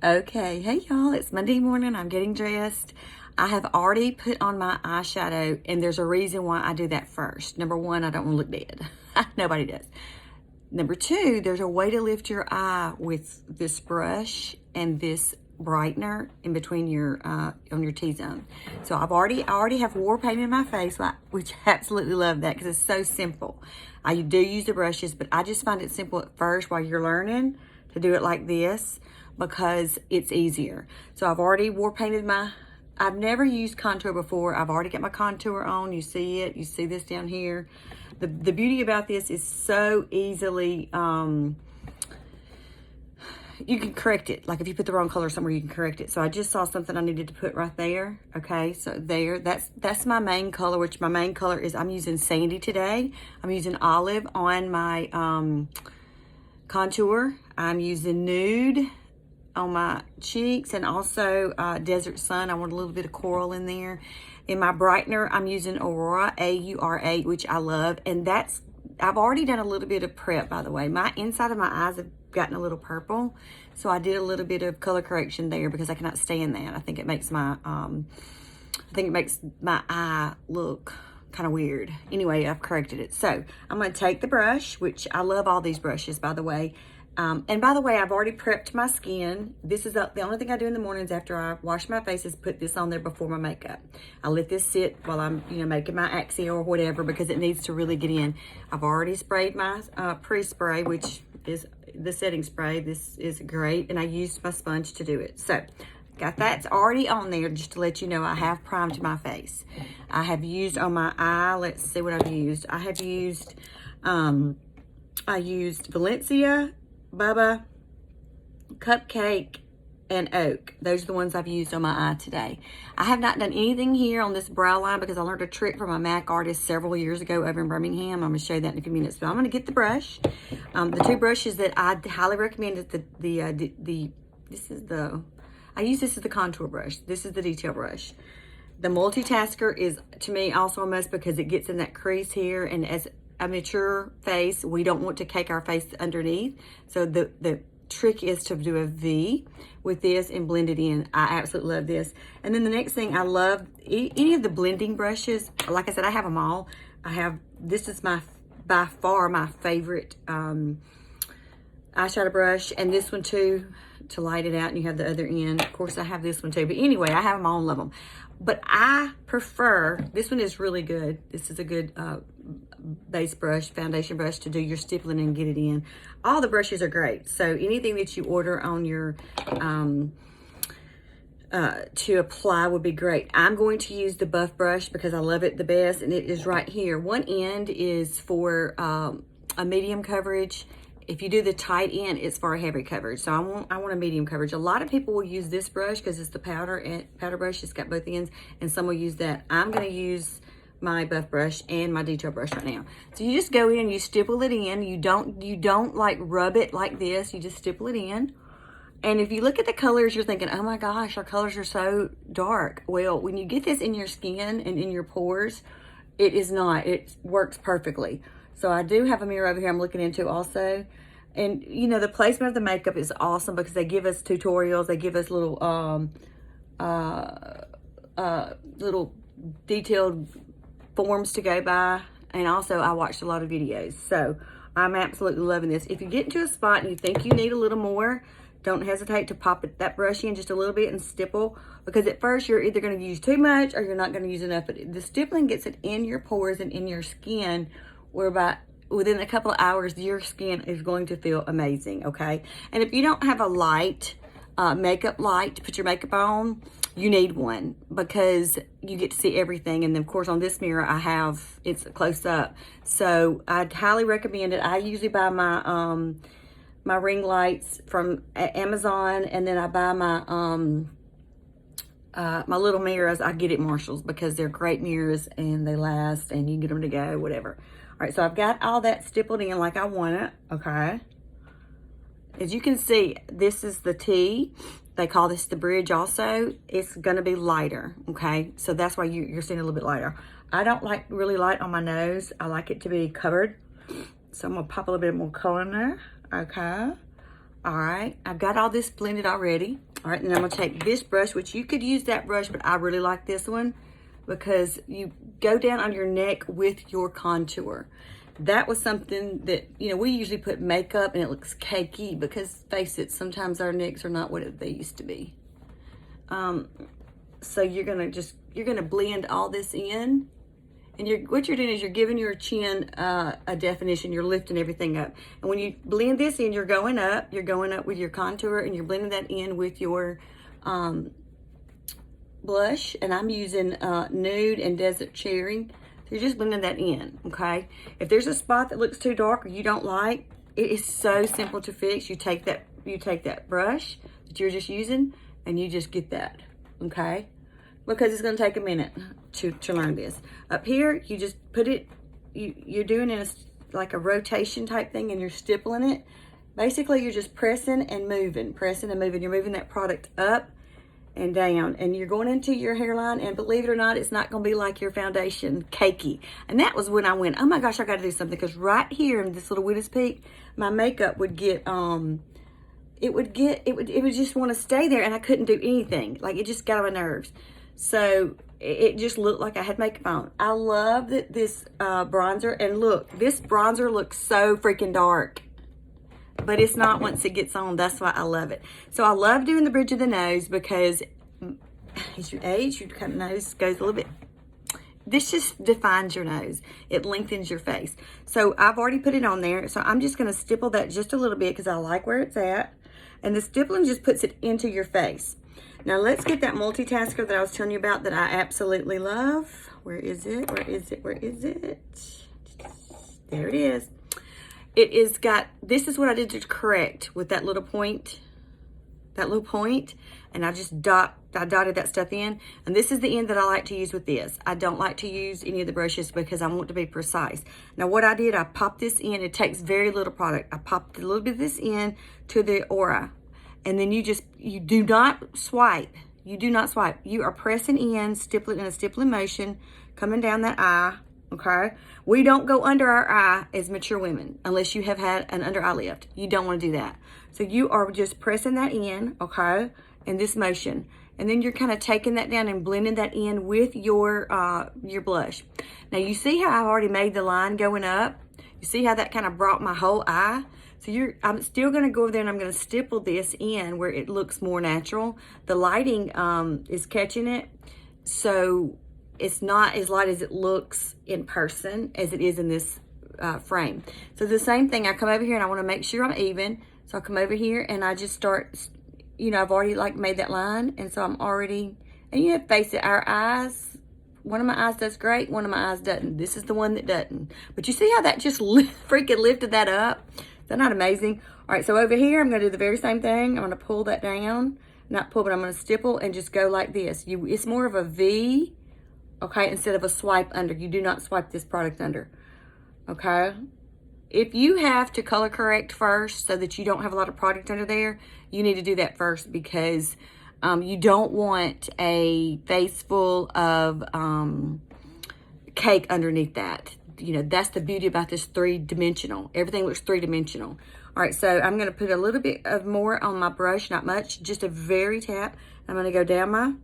Okay, hey y'all, it's Monday morning. I'm getting dressed. I have already put on my eyeshadow, and there's a reason why I do that first. Number one, I don't want to look dead. Nobody does. Number two, there's a way to lift your eye with this brush and this brightener in between your on your T-zone. So I already have war paint in my face, which I absolutely love that because it's so simple. I do use the brushes, but I just find it simple at first while you're learning to do it like this because it's easier. So I've already war painted I've never used contour before. I've already got my contour on. You see it. You see this down here. The beauty about this is so easily, you can correct it. Like if you put the wrong color somewhere, you can correct it. So I just saw something I needed to put right there. Okay, so there, that's my main color, which my main color is, I'm using Sandy today. I'm using Olive on my contour. I'm using Nude on my cheeks, and also Desert Sun. I want a little bit of coral in there. In my brightener, I'm using Aura, A-U-R-A, which I love. And I've already done a little bit of prep, by the way. My inside of my eyes have gotten a little purple. So I did a little bit of color correction there because I cannot stand that. I think it makes my eye look kind of weird. Anyway, I've corrected it. So I'm going to take the brush, which I love all these brushes, by the way. And by the way, I've already prepped my skin. This is the only thing I do in the mornings after I wash my face is put this on there before my makeup. I let this sit while I'm, making my Axie or whatever because it needs to really get in. I've already sprayed my pre-spray, which is the setting spray. This is great, and I used my sponge to do it. So, got that's already on there just to let you know I have primed my face. I have used on my eye. Let's see what I've used. I used Valencia, Bubba, Cupcake, and Oak. Those are the ones I've used on my eye today. I have not done anything here on this brow line because I learned a trick from a MAC artist several years ago over in Birmingham. I'm going to show you that in a few minutes. But I'm going to get the brush. The two brushes that I highly recommend is I use this as the contour brush. This is the detail brush. The multitasker is, to me, also a must because it gets in that crease here, and as a mature face, we don't want to cake our face underneath. So the trick is to do a V with this and blend it in. I absolutely love this. And then the next thing, I love any of the blending brushes. Like I said, I have them all. This is by far my favorite eyeshadow brush, and this one too to light it out, and you have the other end. Of course, I have this one too. But anyway, I have them all, love them. But I prefer, this one is really good. This is a good base brush, foundation brush to do your stippling and get it in. All the brushes are great. So anything that you order on your, to apply would be great. I'm going to use the Buff brush because I love it the best, and it is right here. One end is for a medium coverage. If you do the tight end, it's for a heavy coverage. So I want a medium coverage. A lot of people will use this brush because it's the powder brush. It's got both ends, and some will use that. I'm going to use my Buff brush and my detail brush right now. So you just go in, you stipple it in. You don't like rub it like this. You just stipple it in. And if you look at the colors, you're thinking, oh my gosh, our colors are so dark. Well, when you get this in your skin and in your pores, it is not. It works perfectly. So I do have a mirror over here I'm looking into also. And, the placement of the makeup is awesome because they give us tutorials. They give us little little detailed forms to go by. And also, I watched a lot of videos. So, I'm absolutely loving this. If you get into a spot and you think you need a little more, don't hesitate to pop that brush in just a little bit and stipple. Because at first, you're either going to use too much or you're not going to use enough. But the stippling gets it in your pores and in your skin, whereby within a couple of hours, your skin is going to feel amazing, okay? And if you don't have a light, makeup light to put your makeup on, you need one because you get to see everything. And then, of course, on this mirror, it's close up. So I'd highly recommend it. I usually buy my my ring lights from Amazon, and then I buy my my little mirrors. I get at Marshall's because they're great mirrors and they last, and you can get them to go, whatever. All right, so I've got all that stippled in like I want it, okay? As you can see, this is the T. They call this the bridge also. It's gonna be lighter, okay? So that's why you're seeing a little bit lighter. I don't like really light on my nose. I like it to be covered. So I'm gonna pop a little bit more color in there, okay? All right, I've got all this blended already. All right, and I'm gonna take this brush, which you could use that brush, but I really like this one because you go down on your neck with your contour. That was something that, you know, we usually put makeup and it looks cakey because, face it, sometimes our necks are not what they used to be. So you're gonna blend all this in, and what you're doing is you're giving your chin a definition. You're lifting everything up, and when you blend this in, you're going up with your contour, and you're blending that in with your blush. And I'm using Nude and Desert Cherry. You're just blending that in, okay? If there's a spot that looks too dark or you don't like, it is so simple to fix. You take that brush that you're just using and you just get that, okay? Because it's gonna take a minute to learn this. Up here, you just put it, you're doing it like a rotation type thing and you're stippling it. Basically, you're just pressing and moving. You're moving that product up and down, and you're going into your hairline, and believe it or not, it's not going to be like your foundation cakey. And that was when I went, oh my gosh, I got to do something, because right here in this little widow's peak, my makeup would get it would just want to stay there, and I couldn't do anything. Like, it just got on my nerves. So it just looked like I had makeup on. I love that this bronzer, and look, this bronzer looks so freaking dark, but it's not once it gets on. That's why I love it. So I love doing the bridge of the nose because as you age, your kind of nose goes a little bit. This just defines your nose. It lengthens your face. So I've already put it on there. So I'm just going to stipple that just a little bit because I like where it's at. And the stippling just puts it into your face. Now let's get that multitasker that I was telling you about that I absolutely love. Where is it? Where is it? Where is it? There it is. It is got, this is what I did to correct with that little point, and I just dotted that stuff in. And this is the end that I like to use with this. I don't like to use any of the brushes because I want to be precise. Now what I did, I popped this in. It takes very little product. I popped a little bit of this in to the aura. And then you do not swipe. You do not swipe. You are pressing in, stippling in a stippling motion, coming down that eye. Okay, we don't go under our eye as mature women unless you have had an under eye lift. You don't want to do that. So you are just pressing that in, okay, in this motion, and then you're kind of taking that down and blending that in with your blush. Now you see how I've already made the line going up. You see how that kind of brought my whole eye. So I'm still going to go over there and I'm going to stipple this in where it looks more natural. The lighting is catching it, so it's not as light as it looks in person as it is in this frame. So the same thing, I come over here and I want to make sure I'm even. So I come over here and I just start, you know, I've already like made that line. And so I'm already, and you have to face it, our eyes, one of my eyes does great, one of my eyes doesn't. This is the one that doesn't. But you see how that just freaking lifted that up? Is that not amazing? All right, so over here, I'm going to do the very same thing. I'm going to pull that down. Not pull, but I'm going to stipple and just go like this. It's more of a V. Okay, instead of a swipe under. You do not swipe this product under, okay? If you have to color correct first so that you don't have a lot of product under there, you need to do that first because you don't want a face full of cake underneath that. You know, that's the beauty about this three-dimensional. Everything looks three-dimensional. All right, so I'm gonna put a little bit of more on my brush, not much, just a very tap. I'm gonna go down my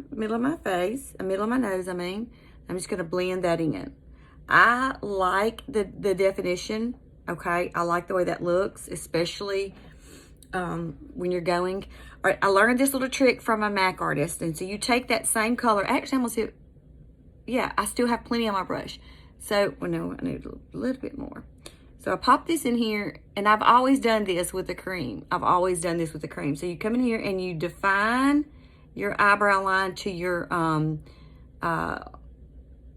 middle of my face, middle of my nose, I mean. I'm just going to blend that in. I like the definition, okay? I like the way that looks, especially when you're going. All right, I learned this little trick from a MAC artist. And so you take that same color. Actually, I'm going to see, yeah, I still have plenty on my brush. So, well, no, I need a little bit more. So I pop this in here, and I've always done this with the cream. So you come in here and you define your eyebrow line to your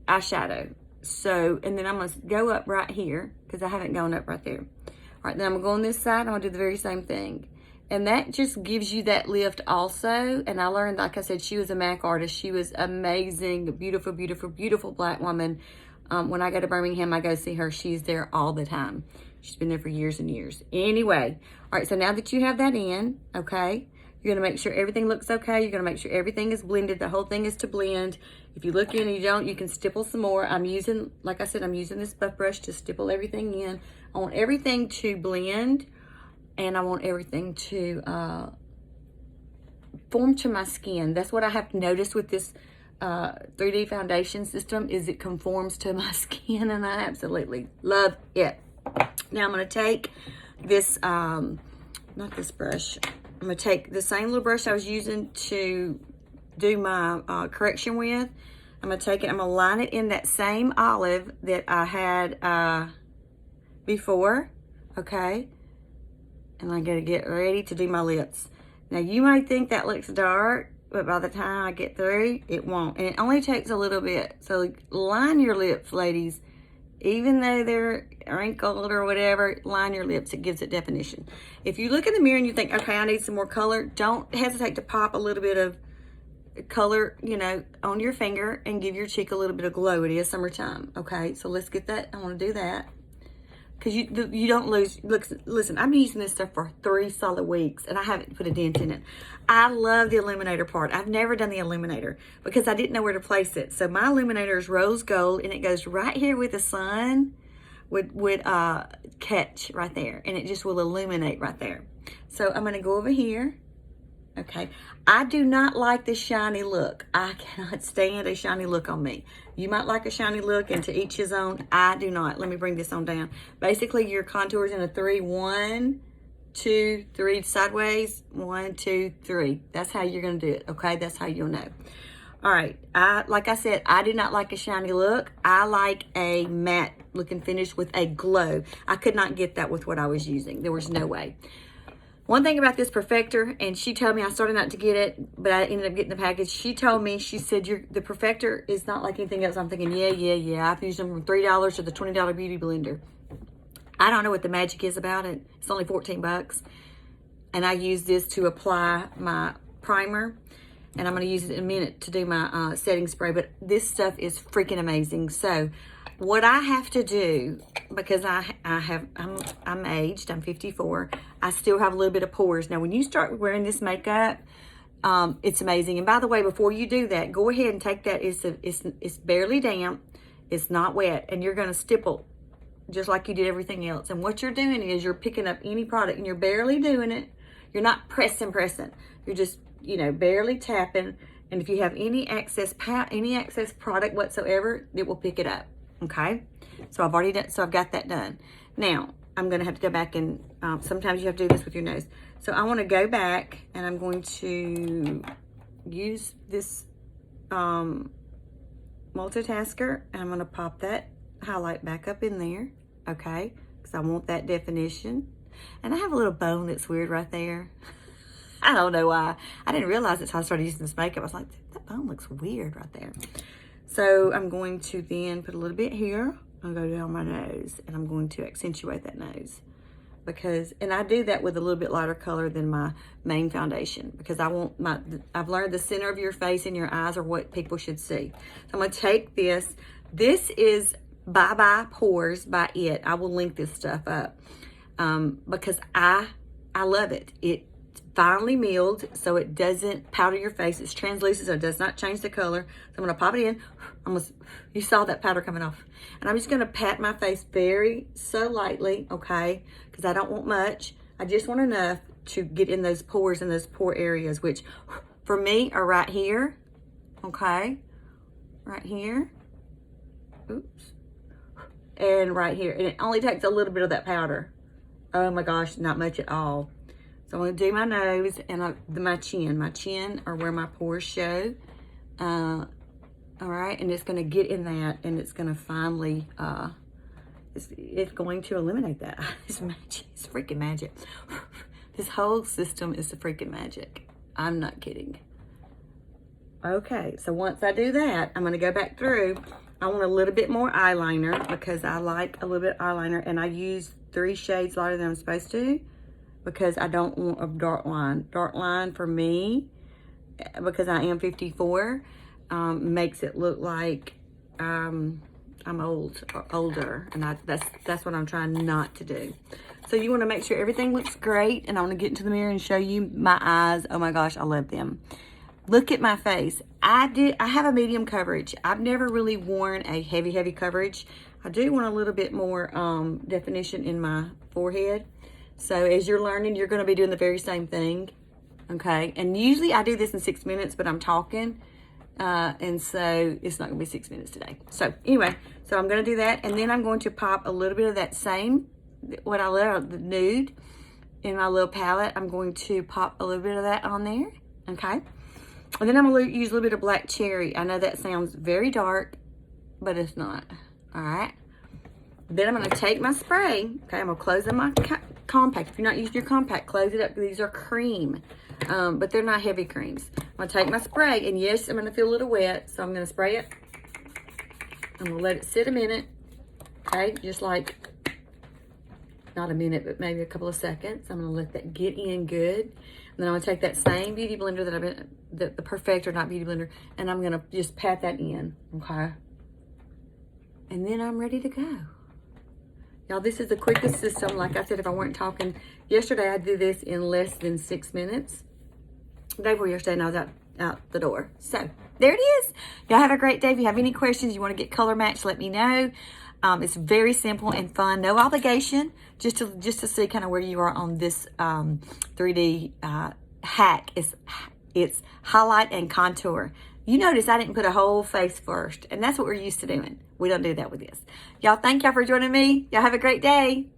eyeshadow. So, and then I'm gonna go up right here because I haven't gone up right there. All right, then I'm gonna go on this side. I'm gonna do the very same thing. And that just gives you that lift also. And I learned, like I said, she was a MAC artist. She was amazing, beautiful, beautiful, beautiful black woman. When I go to Birmingham, I go see her. She's there all the time. She's been there for years and years. Anyway, all right, so now that you have that in, okay, you're gonna make sure everything looks okay. You're gonna make sure everything is blended. The whole thing is to blend. If you look in and you don't, you can stipple some more. I'm using, like I said, I'm using this buff brush to stipple everything in. I want everything to blend, and I want everything to form to my skin. That's what I have noticed with this 3D foundation system, is it conforms to my skin, and I absolutely love it. Now I'm going to take this, not this brush, I'm going to take the same little brush I was using to do my correction with. I'm going to take it, I'm going to line it in that same olive that I had before, okay? And I'm going to get ready to do my lips. Now you might think that looks dark, but by the time I get through, it won't. And it only takes a little bit. So line your lips, ladies. Even though they're wrinkled or whatever, line your lips. It gives it definition. If you look in the mirror and you think, okay, I need some more color, don't hesitate to pop a little bit of color, you know, on your finger and give your cheek a little bit of glow. It is summertime, okay? So let's get that. I want to do that. Because you don't lose. Listen, I've been using this stuff for 3 solid weeks, and I haven't put a dent in it. I love the illuminator part. I've never done the illuminator because I didn't know where to place it. So my illuminator is rose gold, and it goes right here with the sun, would catch right there, and it just will illuminate right there. So I'm going to go over here. Okay, I do not like the shiny look. I cannot stand a shiny look on me. You might like a shiny look, and to each his own. I do not. Let me bring this on down. Basically, your contour is in a 3, 1, 2, 3 sideways, 1, 2, 3. That's how you're going to do it, okay? That's how you'll know. All right, like I said, I do not like a shiny look. I like a matte looking finish with a glow. I could not get that with what I was using. There was no way. One thing about this Perfector, and she told me, I started not to get it, but I ended up getting the package. She told me, she said, the Perfector is not like anything else. I'm thinking, yeah. I've used them from $3 to the $20 beauty blender. I don't know what the magic is about it. It's only 14 bucks. And I use this to apply my primer. And I'm going to use it in a minute to do my setting spray. But this stuff is freaking amazing. So what I have to do, because I'm aged, I'm 54, I still have a little bit of pores. Now, when you start wearing this makeup, it's amazing. And by the way, before you do that, go ahead and take that. It's barely damp. It's not wet. And you're going to stipple just like you did everything else. And what you're doing is you're picking up any product, and you're barely doing it. You're not pressing. You're just, you know, barely tapping. And if you have any excess product whatsoever, it will pick it up. Okay, so I've already done. So I've got that done. Now I'm going to have to go back and sometimes you have to do this with your nose. So I want to go back, and I'm going to use this multitasker, and I'm going to pop that highlight back up in there. Okay, because I want that definition. And I have a little bone that's weird right there. I don't know why. I didn't realize it until I started using this makeup. I was like, that bone looks weird right there. So I'm going to then put a little bit here and go down my nose, and I'm going to accentuate that nose and I do that with a little bit lighter color than my main foundation, because I've learned the center of your face and your eyes are what people should see. So I'm going to take this. This is Bye Bye Pores by It. I will link this stuff up because I love it. It's finely milled, so it doesn't powder your face. It's translucent, so it does not change the color. So I'm going to pop it in. You saw that powder coming off. And I'm just going to pat my face so lightly, okay? Because I don't want much. I just want enough to get in those pores and those pore areas, which for me are right here, okay? Right here. Oops. And right here. And it only takes a little bit of that powder. Oh my gosh, not much at all. So I'm going to do my nose and my chin. My chin are where my pores show. All right, and it's going to get in that, and it's going to finally, it's going to eliminate that. It's magic. It's freaking magic. This whole system is the freaking magic. I'm not kidding. Okay, so once I do that, I'm going to go back through. I want a little bit more eyeliner because I like a little bit of eyeliner, and I use 3 shades lighter than I'm supposed to because I don't want a dark line. Dark line for me, because I am 54, makes it look like I'm older, and that's what I'm trying not to do. So you want to make sure everything looks great, and I want to get into the mirror and show you my eyes. Oh my gosh, I love them. Look at my face. I have a medium coverage. I've never really worn a heavy coverage. I do want a little bit more definition in my forehead. So as you're learning, you're going to be doing the very same thing. Okay, and usually I do this in 6 minutes, but I'm talking, and so it's not gonna be 6 minutes today. So anyway, so I'm gonna do that, and then I'm going to pop a little bit of that same, what I love, the nude, in my little palette. I'm going to pop a little bit of that on there, okay? And then I'm gonna use a little bit of black cherry. I know that sounds very dark, but it's not, all right? Then I'm gonna take my spray, okay? I'm gonna close in my compact. If you're not using your compact, close it up. These are cream, but they're not heavy creams. I'm gonna take my spray, and yes, I'm gonna feel a little wet, so I'm gonna spray it. I'm gonna let it sit a minute, okay? Just like, not a minute, but maybe a couple of seconds. I'm gonna let that get in good. And then I'm gonna take that same beauty blender that I've been, the Perfector, not beauty blender, and I'm gonna just pat that in, okay? And then I'm ready to go. Y'all, this is the quickest system. Like I said, if I weren't talking yesterday, I'd do this in less than 6 minutes. The day before yesterday, and I was out the door. So there it is. Y'all have a great day. If you have any questions, you want to get color matched, let me know. It's very simple and fun, no obligation, just to see kind of where you are on this 3D hack. It's highlight and contour. You notice I didn't put a whole face first, and that's what we're used to doing. We don't do that with this. Y'all, thank y'all for joining me. Y'all have a great day.